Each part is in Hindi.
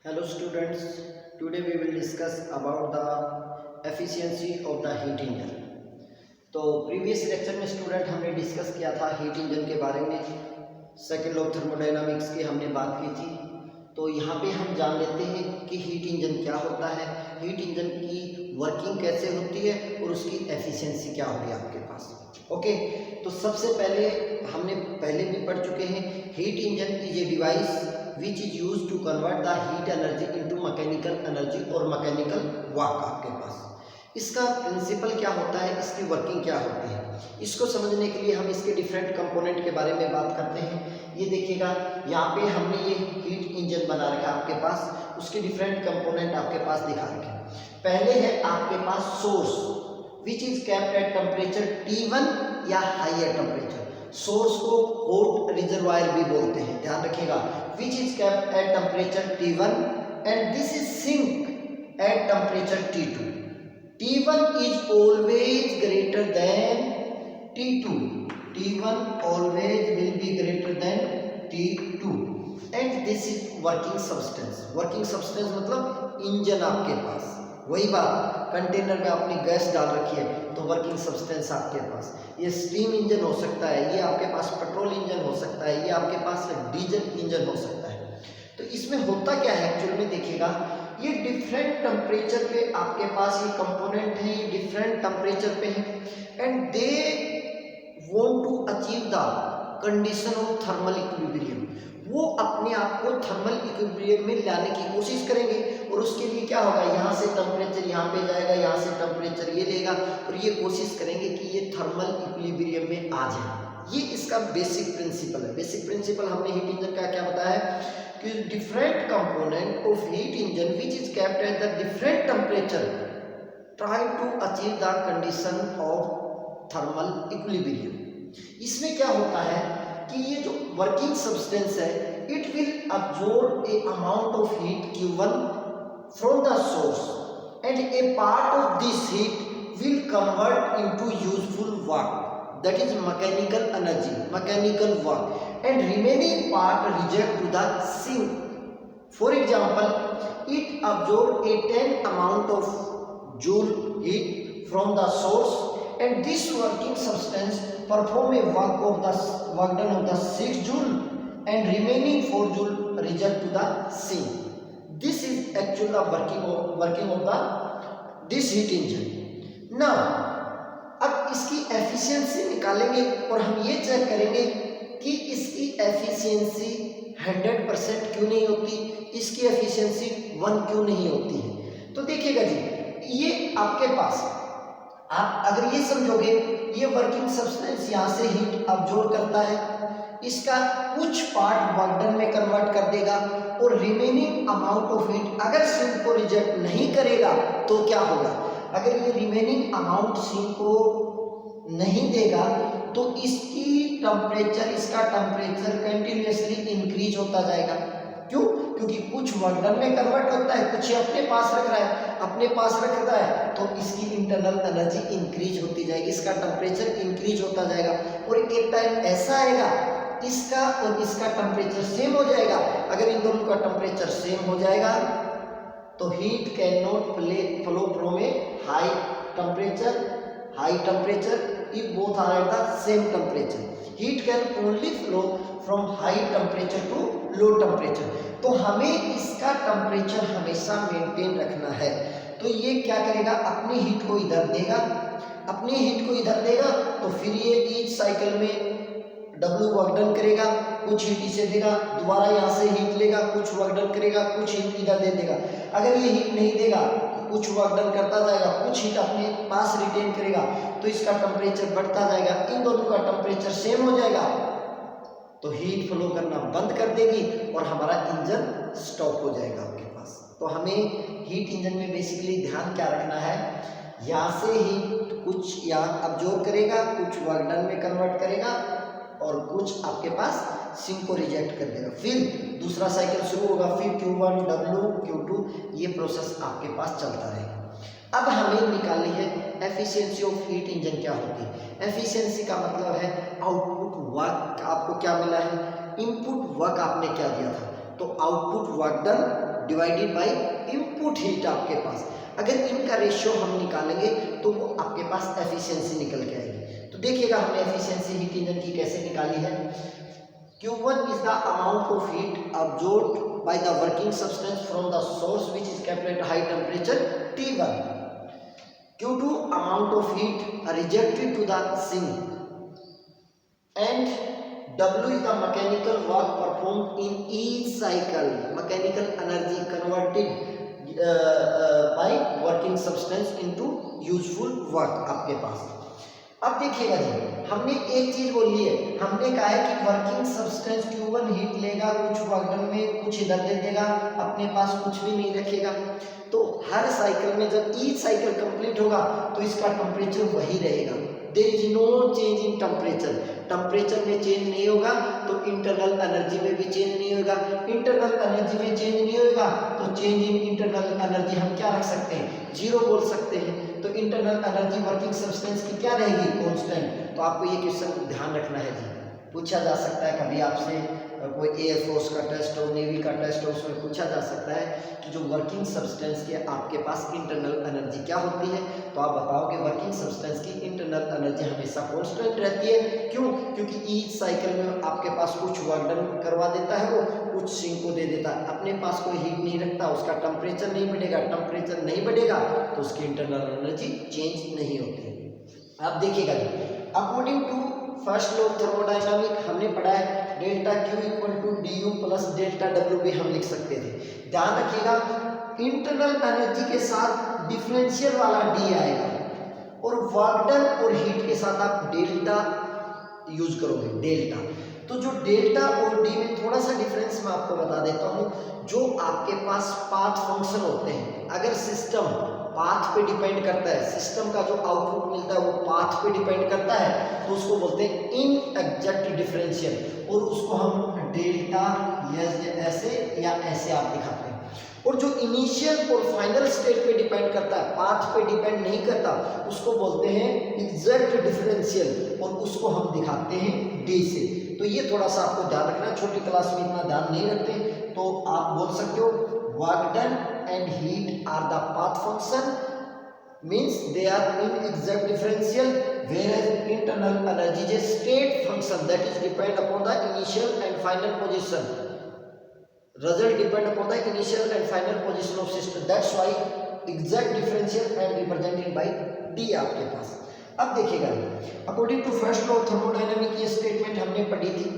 Hello students, today we will discuss about the efficiency of the heat engine. तो प्रीवियस लेक्चर में स्टूडेंट हमने डिस्कस किया था हीट इंजन के बारे में, सेकेंड लॉ ऑफ थर्मोडायनामिक्स की हमने बात की थी। तो यहाँ पे हम जान लेते हैं कि हीट इंजन क्या होता है, हीट इंजन की वर्किंग कैसे होती है और उसकी एफिशिएंसी क्या होगी आपके पास। ओके, तो सबसे पहले हमने पहले भी पढ़ चुके हैं, heat engine is a device which is use to convert the heat energy into mechanical energy और मैकेनिकल वर्क। आपके पास इसका प्रिंसिपल क्या होता है, इसकी वर्किंग क्या होती है, इसको समझने के लिए हम इसके डिफरेंट कंपोनेंट के बारे में बात करते हैं। ये देखिएगा, यहाँ पे हमने ये हीट इंजन बना रखा है आपके पास, उसके डिफरेंट कंपोनेंट आपके पास दिखा रखे हैं। पहले है आपके पास source which is kept at temperature T1 या हायर टेम्परेचर। सोर्स को हॉट रिजर्वायर भी बोलते हैं, ध्यान रखिएगा, which is kept at temperature T1 and this is sink at temperature T2. T1 is always greater than T2. T1 always will be greater than T2 and this is working substance. Working substance मतलब इंजन आपके पास, वही बात, कंटेनर में आपने गैस डाल रखी है तो वर्किंग सब्सटेंस आपके पास, ये स्टीम इंजन हो सकता है, ये आपके पास पेट्रोल इंजन हो सकता है, ये आपके पास डीजल इंजन हो सकता है। तो इसमें होता क्या है एक्चुअल में, देखिएगा, ये डिफरेंट टेम्परेचर पे आपके पास ये कंपोनेंट है, ये डिफरेंट टेम्परेचर पे है and they want to achieve the condition of thermal equilibrium. वो अपने आप को थर्मल इक्विलिब्रियम में लाने की कोशिश करेंगे और उसके लिए क्या होगा, यहाँ से टेम्परेचर यहाँ पे जाएगा, यहाँ से टेम्परेचर ये लेगा और ये कोशिश करेंगे कि ये थर्मल इक्विलिब्रियम में आ जाए। ये इसका बेसिक प्रिंसिपल है। बेसिक प्रिंसिपल हमने हीट इंजन का क्या बताया है कि different component of heat engine which is kept at the different temperature try to achieve the condition of thermal equilibrium. इसमें क्या होता है कि ये जो working substance है it will absorb a amount of heat Q1 from the source and a part of this heat will convert into useful work, that is mechanical energy, mechanical work, and remaining part reject to the sink. For example, it absorb a 10 amount of joule heat from the source and this working substance perform a work done of the 6 joule and remaining 4 joule reject to the sink. This is actually the working of the this heat engine. Now अब इसकी एफिशिएंसी निकालेंगे और हम ये चेक करेंगे कि इसकी एफिशिएंसी 100% क्यों नहीं होती, इसकी एफिशिएंसी 1 क्यों नहीं होती है। तो देखिएगा जी, ये आपके पास आप अगर ये समझोगे, ये वर्किंग सब्सटेंस यहाँ से हीट अब्जॉर्ब करता है, इसका कुछ पार्ट वर्क डन में कन्वर्ट कर देगा और रिमेनिंग अमाउंट ऑफ हीट अगर सिंक को रिजेक्ट नहीं करेगा तो क्या होगा, अगर ये रिमेनिंग अमाउंट सिंक को नहीं देगा तो इसकी टेम्परेचर, इसका टेम्परेचर कंटिन्यूअसली इंक्रीज होता जाएगा। क्यों? क्योंकि कुछ वर्क डन में कन्वर्ट होता है, कुछ अपने पास रख रहा है, अपने पास रखता है तो इसकी इंटरनल एनर्जी इंक्रीज होती जाएगी, इसका टेम्परेचर इंक्रीज होता जाएगा और एक टाइम ऐसा आएगा इसका और इसका टेम्परेचर सेम हो जाएगा। अगर इन दोनों का टेम्परेचर सेम हो जाएगा तो heat can not flow from A high temperature if both are at the same temperature. Heat can only flow from high temperature to low temperature. तो हमें इसका टेम्परेचर हमेशा मेंटेन रखना है। तो ये क्या करेगा, अपनी हीट को इधर देगा, अपनी हीट को इधर देगा तो फिर ये ईच साइकिल में W वर्क डन करेगा, कुछ हीट इसे देगा, दोबारा यहाँ से हीट लेगा, कुछ वर्क डन करेगा, कुछ हीट इधर दे देगा। अगर ये हीट नहीं देगा कुछ वर्क डन करता जाएगा, कुछ हीट अपने पास रिटेन करेगा तो इसका टेम्परेचर बढ़ता जाएगा, इन दोनों का टेम्परेचर सेम हो जाएगा तो हीट फ्लो करना बंद कर देगी और हमारा इंजन स्टॉप हो जाएगा आपके पास। तो हमें हीट इंजन में बेसिकली ध्यान क्या रखना है, यहाँ से हीट कुछ यहाँ अब्जॉर्ब करेगा, कुछ वर्क डन में कन्वर्ट करेगा और कुछ आपके पास सिंक को रिजेक्ट कर देगा, फिर दूसरा साइकिल शुरू होगा, फिर Q1 W Q2 ये प्रोसेस आपके पास चलता रहेगा। अब हमें निकालनी है एफिशिएंसी ऑफ हीट इंजन क्या होती है। एफिशिएंसी का मतलब है आउटपुट वर्क आपको क्या मिला है, इनपुट वर्क आपने क्या दिया था, तो output work done divided by input heat आपके पास। अगर इनका रेशियो हम निकालेंगे तो वो आपके पास एफिशिएंसी निकल के आएगी। तो देखिएगा हमने एफिशिएंसी हीट इंजन की कैसे निकाली है। Q1 is the amount of heat absorbed by the working substance from the source which is kept at high temperature T1. Q2 amount of heat rejected to the sink, and W is the mechanical work performed in each cycle. Mechanical energy converted by working substance into useful work आपके पास। अब देखिएगा जी, हमने एक चीज बोली है, हमने कहा है कि वर्किंग सब्सटेंस Q1 हीट लेगा, कुछ वर्क डन में कुछ इधर दे देगा, अपने पास कुछ भी नहीं रखेगा। तो हर साइकिल में जब ईच साइकिल कंप्लीट होगा तो इसका टेम्परेचर वही रहेगा। There is no change in temperature, temperature में चेंज नहीं होगा तो इंटरनल एनर्जी में भी चेंज नहीं होगा। इंटरनल एनर्जी में चेंज नहीं होगा तो चेंज इन इंटरनल एनर्जी हम क्या रख सकते हैं, जीरो बोल सकते हैं। तो इंटरनल एनर्जी वर्किंग सब्सटेंस की क्या रहेगी, कांस्टेंट। तो आपको ये क्वेश्चन ध्यान रखना है जी, पूछा जा सकता है कभी आपसे, कोई एयरफोर्स का टेस्ट हो, नेवी का टेस्ट हो, उसमें पूछा जा सकता है कि जो वर्किंग सब्सटेंस के आपके पास इंटरनल एनर्जी क्या होती है। तो आप बताओ कि वर्किंग सब्सटेंस की इंटरनल एनर्जी हमेशा कांस्टेंट रहती है। क्यों? क्योंकि ईच साइकिल में आपके पास कुछ वर्क डन करवा देता है, वो कुछ सिंक को दे देता है, अपने पास कोई हीट नहीं रखता, उसका टेम्परेचर नहीं बढ़ेगा, टेम्परेचर नहीं बढ़ेगा तो उसकी इंटरनल एनर्जी चेंज नहीं होती। आप देखिएगा according to first law of thermodynamic हमने पढ़ा है delta Q equal to du plus delta W भी हम लिख सकते थे। ध्यान रखिएगा इंटरनल एनर्जी के साथ डिफरेंशियल वाला D आएगा और वर्क डन और हीट के साथ आप डेल्टा यूज करोगे, डेल्टा। तो जो डेल्टा और डी में थोड़ा सा डिफरेंस मैं आपको बता देता हूँ। जो आपके पास पाथ फंक्शन होते हैं, अगर सिस्टम पाथ पे डिपेंड करता है, सिस्टम का जो आउटपुट मिलता है वो पाथ पे डिपेंड करता है, तो उसको बोलते हैं इनएग्जैक्ट डिफरेंशियल, और उसको हम डेल्टा ऐसे या ऐसे आप दिखाते हैं। और जो इनिशियल और फाइनल स्टेट पे डिपेंड करता है, पाथ पे डिपेंड नहीं करता, उसको बोलते हैं एग्जैक्ट डिफरेंशियल, और उसको हम दिखाते हैं डी से। तो ये थोड़ा सा आपको ध्यान रखना है, छोटी क्लास में इतना ध्यान नहीं रखते, तो आप बोल सकते हो work done and heat are the path function, means they are in exact differential, whereas internal energy is a state function that is depend upon the initial and final position. Result depend upon the initial and final position of system. That's why exact differential and represented by D आपके पास। अब देखिएगा according to first law of thermodynamic ये स्टेटमेंट हमने पढ़ी थी।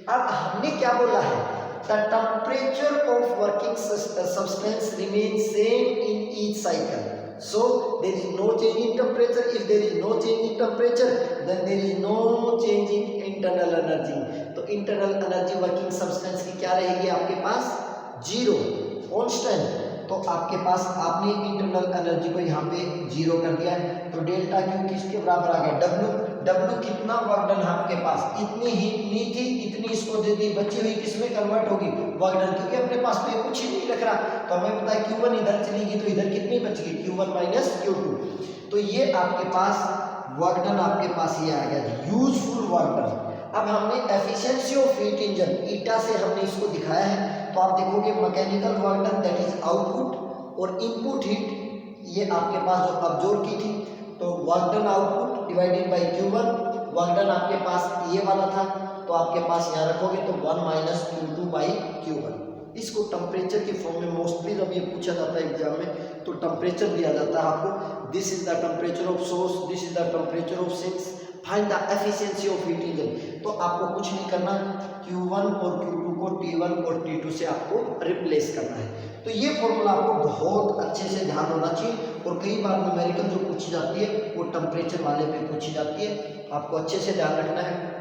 अब हमने क्या बोला है, the temperature of working substance remains same in each cycle, so there is no change in temperature. If there is no change in temperature, then there is no change in internal energy. तो internal energy working substance की क्या रहेगी आपके पास, जीरो, कांस्टेंट। तो आपके पास आपने इंटरनल एनर्जी को यहाँ पे जीरो कर दिया है, तो डेल्टा Q किसके बराबर आ गया, W कितना वर्क डन है आपके पास, इतनी हीट नहीं थी, इतनी इसको दे दी, बची हुई किसमें कन्वर्ट होगी, वर्क डन, क्योंकि अपने पास तो कुछ ही नहीं रख रहा। तो हमें पता है Q1 इधर चलेगी तो इधर कितनी बच गई, Q1 माइनस Q2। तो ये आपके पास वर्क डन आपके पास ये आ गया यूजफुल वर्क डन। अब हमने एफिशिएंसी ऑफ हीट इंजन ईटा से हमने इसको दिखाया है, तो आप देखोगे mechanical work done that is output और इनपुट हीट ये आपके पास जो अब्जॉर्ब की थी, तो work done output divided by Q1, work done आपके पास ये वाला था, तो आपके पास यहाँ रखोगे तो 1 माइनस Q2 बाई Q1। इसको टेम्परेचर की फॉर्म में मोस्टली जब ये पूछा जाता है एग्जाम में तो टेम्परेचर दिया जाता है आपको, this is the temperature of source, this is the temperature of sinks, find the efficiency of heat engine. तो आपको कुछ नहीं करना, Q1 और Q2 को T1 और T2 से आपको रिप्लेस करना है। तो ये फॉर्मूला आपको बहुत अच्छे से ध्यान होना चाहिए, और कई बार न्यूमेरिकल जो पूछी जाती है वो टेम्परेचर वाले पे पूछी जाती है, आपको अच्छे से ध्यान रखना है।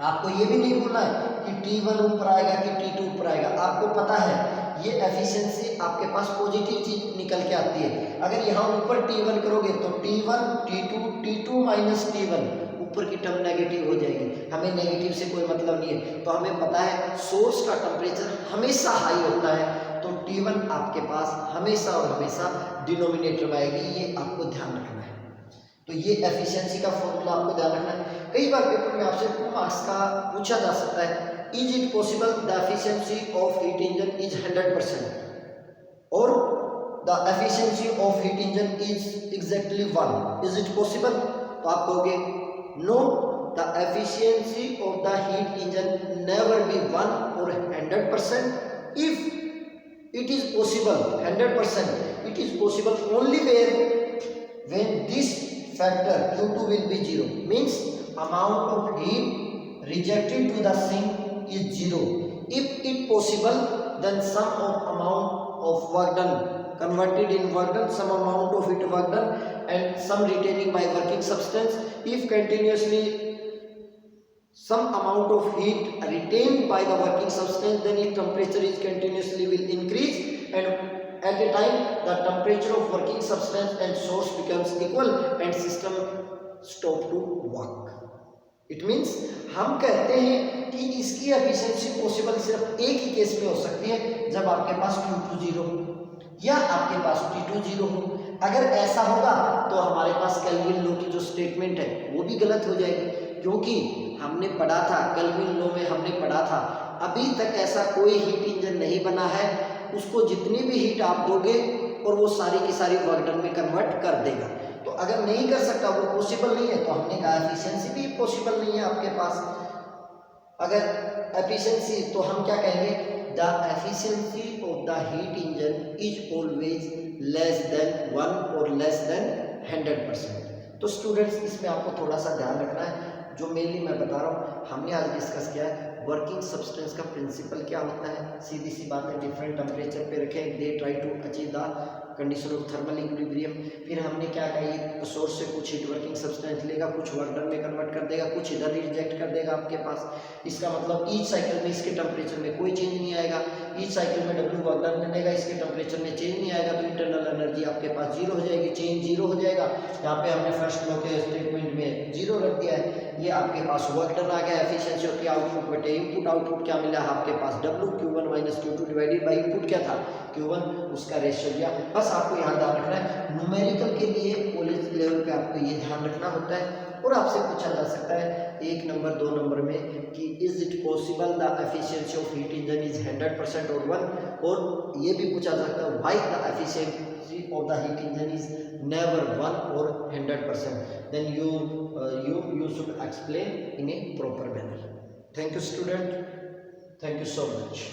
आपको ये भी नहीं बोलना है कि T1 ऊपर आएगा कि T2 ऊपर आएगा, आपको पता है ये एफिशिएंसी आपके पास पॉजिटिव चीज निकल के आती है। अगर यहाँ ऊपर T1 करोगे तो T1 T2 T2 minus T1, ऊपर की टर्म नेगेटिव हो जाएगी, हमें नेगेटिव से कोई मतलब नहीं है। तो हमें पता है सोर्स का टेम्परेचर हमेशा हाई होता है, तो T1 आपके पास हमेशा और हमेशा डिनोमिनेटर में आएगी, ये आपको ध्यान रखना है। तो ये एफिशिएंसी का फॉर्मूला आपको ध्यान रखना है। कई बार पेपर में आपसे 2 मार्क्स का पूछा जा सकता है, is it possible the efficiency of heat engine is 100%। or the efficiency of heat engine is exactly 1. Is it possible? तो आप कहोगे no, the efficiency of the heat engine never be 1 or 100%. If it is possible 100%, it is possible only when this factor Q2 will be 0, means amount of heat rejected to the sink is 0. If it possible, then some of amount of work done converted in work done, some amount of it work done, and some retaining by working substance. If continuously some amount of heat retained by the working substance, then its temperature is continuously will increase, and at a time the temperature of working substance and source becomes equal and system stop to work. It means हम कहते हैं कि इसकी एफिशिएंसी पॉसिबल सिर्फ एक ही केस में हो सकती है, जब आपके पास Q2 0 या आपके पास T2 0 हो। अगर ऐसा होगा तो हमारे पास केल्विन लॉ की जो स्टेटमेंट है वो भी गलत हो जाएगी, क्योंकि हमने पढ़ा था केल्विन लॉ में, हमने पढ़ा था अभी तक ऐसा कोई हीट इंजन नहीं बना है उसको जितनी भी हीट आप दोगे और वो सारी की सारी वर्क डन में कन्वर्ट कर देगा। तो अगर नहीं कर सकता, वो पॉसिबल नहीं है, तो हमने कहा एफिशिएंसी भी पॉसिबल नहीं है आपके पास। अगर एफिशिएंसी तो हम क्या कहेंगे, the efficiency of the heat engine is always less than 1 और लेस देन 100%। तो स्टूडेंट्स इसमें आपको थोड़ा सा ध्यान रखना है, जो मेनली मैं बता रहा हूँ हमने आज डिस्कस किया है वर्किंग सब्सटेंस का प्रिंसिपल क्या होता है। सीधी सी बात है, डिफरेंट टेम्परेचर पे रखें, they try to achieve the condition of thermal equilibrium. फिर हमने क्या कहा, सोर्स से कुछ हीट वर्किंग सब्सटेंस लेगा, कुछ वर्क डन में कन्वर्ट कर देगा, कुछ इधर रिजेक्ट कर देगा आपके पास। इसका मतलब ईच साइकिल में इसके टेम्परेचर में कोई चेंज नहीं आएगा, ईच साइकिल में डब्ल्यू वर्क डन बनेगा, इसके टेम्परेचर में चेंज नहीं आएगा, तो इंटरनल एनर्जी आपके पास जीरो हो जाएगी, चेंज जीरो हो जाएगा। यहाँ पे हमने फर्स्ट लॉ के स्टेटमेंट में जीरो रख दिया है। ये आपके पास वर्क डन आ गया, एफिशिएंसी ऑफ आउटपुट बटे इनपुट, आउटपुट क्या मिला आपके पास W Q1 minus Q2 divided by input क्या था Q1, उसका रेशियो दिया। बस आपको यहाँ ध्यान रखना है, न्यूमेरिकल के लिए कॉलेज लेवल पे आपको ये ध्यान रखना होता है। और आपसे पूछा जा सकता है 1 नंबर 2 नंबर में कि is it possible the efficiency of heat engine is 100% और 1, और ये भी पूछा जा सकता है why the efficiency of the heat engine is never 1 और 100%, then you should explain in a proper manner. Thank you student, thank you so much.